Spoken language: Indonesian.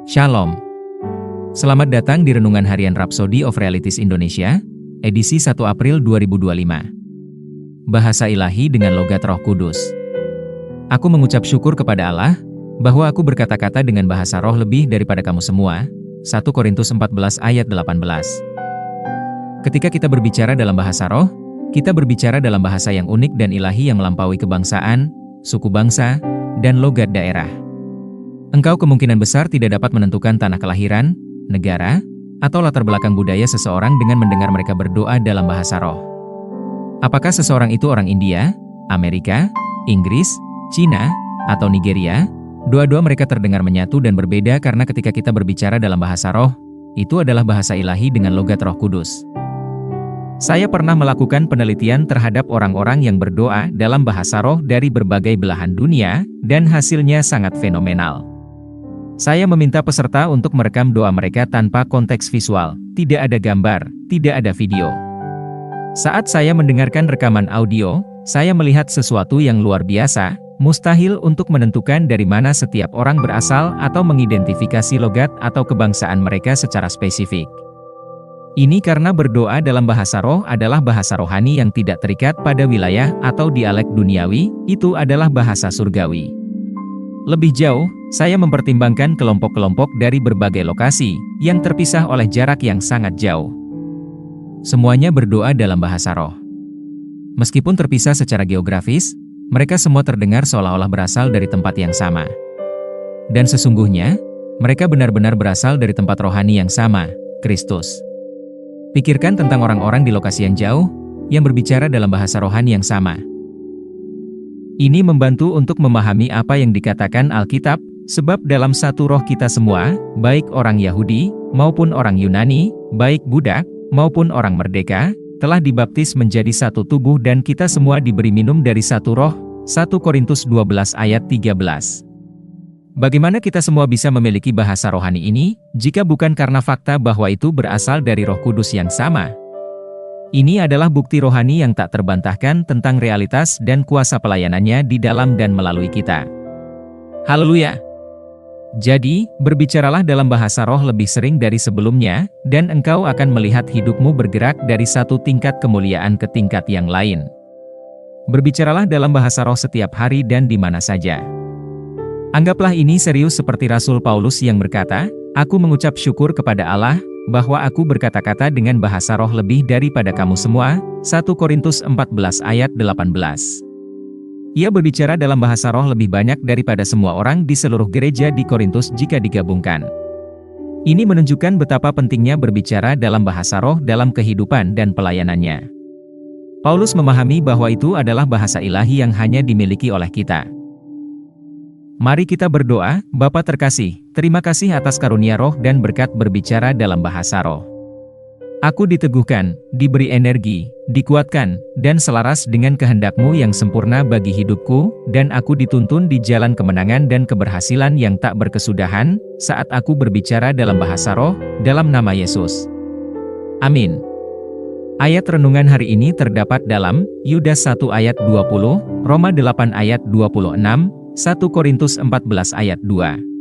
Shalom. Selamat datang di Renungan Harian Rhapsody of Realities Indonesia, edisi 1 April 2025. Bahasa Ilahi dengan Logat Roh Kudus. Aku mengucap syukur kepada Allah, bahwa aku berkata-kata dengan bahasa roh lebih daripada kamu semua. 1 Korintus 14 ayat 18. Ketika kita berbicara dalam bahasa roh, kita berbicara dalam bahasa yang unik dan ilahi yang melampaui kebangsaan, suku bangsa, dan logat daerah. Engkau kemungkinan besar tidak dapat menentukan tanah kelahiran, negara, atau latar belakang budaya seseorang dengan mendengar mereka berdoa dalam bahasa roh. Apakah seseorang itu orang India, Amerika, Inggris, Cina, atau Nigeria? Doa-doa mereka terdengar menyatu dan berbeda karena ketika kita berbicara dalam bahasa roh, itu adalah bahasa ilahi dengan logat Roh Kudus. Saya pernah melakukan penelitian terhadap orang-orang yang berdoa dalam bahasa roh dari berbagai belahan dunia, dan hasilnya sangat fenomenal. Saya meminta peserta untuk merekam doa mereka tanpa konteks visual, tidak ada gambar, tidak ada video. Saat saya mendengarkan rekaman audio, saya melihat sesuatu yang luar biasa, mustahil untuk menentukan dari mana setiap orang berasal atau mengidentifikasi logat atau kebangsaan mereka secara spesifik. Ini karena berdoa dalam bahasa roh adalah bahasa rohani yang tidak terikat pada wilayah atau dialek duniawi, itu adalah bahasa surgawi. Lebih jauh, saya mempertimbangkan kelompok-kelompok dari berbagai lokasi, yang terpisah oleh jarak yang sangat jauh. Semuanya berdoa dalam bahasa roh. Meskipun terpisah secara geografis, mereka semua terdengar seolah-olah berasal dari tempat yang sama. Dan sesungguhnya, mereka benar-benar berasal dari tempat rohani yang sama, Kristus. Pikirkan tentang orang-orang di lokasi yang jauh, yang berbicara dalam bahasa rohani yang sama. Ini membantu untuk memahami apa yang dikatakan Alkitab, sebab dalam satu roh kita semua, baik orang Yahudi, maupun orang Yunani, baik budak, maupun orang merdeka, telah dibaptis menjadi satu tubuh dan kita semua diberi minum dari satu roh. 1 Korintus 12 ayat 13. Bagaimana kita semua bisa memiliki bahasa rohani ini, jika bukan karena fakta bahwa itu berasal dari Roh Kudus yang sama? Ini adalah bukti rohani yang tak terbantahkan tentang realitas dan kuasa pelayanannya di dalam dan melalui kita. Haleluya! Jadi, berbicaralah dalam bahasa roh lebih sering dari sebelumnya, dan engkau akan melihat hidupmu bergerak dari satu tingkat kemuliaan ke tingkat yang lain. Berbicaralah dalam bahasa roh setiap hari dan di mana saja. Anggaplah ini serius seperti Rasul Paulus yang berkata, "Aku mengucap syukur kepada Allah, bahwa aku berkata-kata dengan bahasa roh lebih daripada kamu semua." 1 Korintus 14 ayat 18. Ia berbicara dalam bahasa roh lebih banyak daripada semua orang di seluruh gereja di Korintus jika digabungkan. Ini menunjukkan betapa pentingnya berbicara dalam bahasa roh dalam kehidupan dan pelayanannya. Paulus memahami bahwa itu adalah bahasa ilahi yang hanya dimiliki oleh kita. Mari kita berdoa. Bapa terkasih, terima kasih atas karunia roh dan berkat berbicara dalam bahasa roh. Aku diteguhkan, diberi energi, dikuatkan, dan selaras dengan kehendak-Mu yang sempurna bagi hidupku, dan aku dituntun di jalan kemenangan dan keberhasilan yang tak berkesudahan, saat aku berbicara dalam bahasa roh, dalam nama Yesus. Amin. Ayat renungan hari ini terdapat dalam Yudas 1 ayat 20, Roma 8 ayat 26, 1 Korintus 14 ayat 2.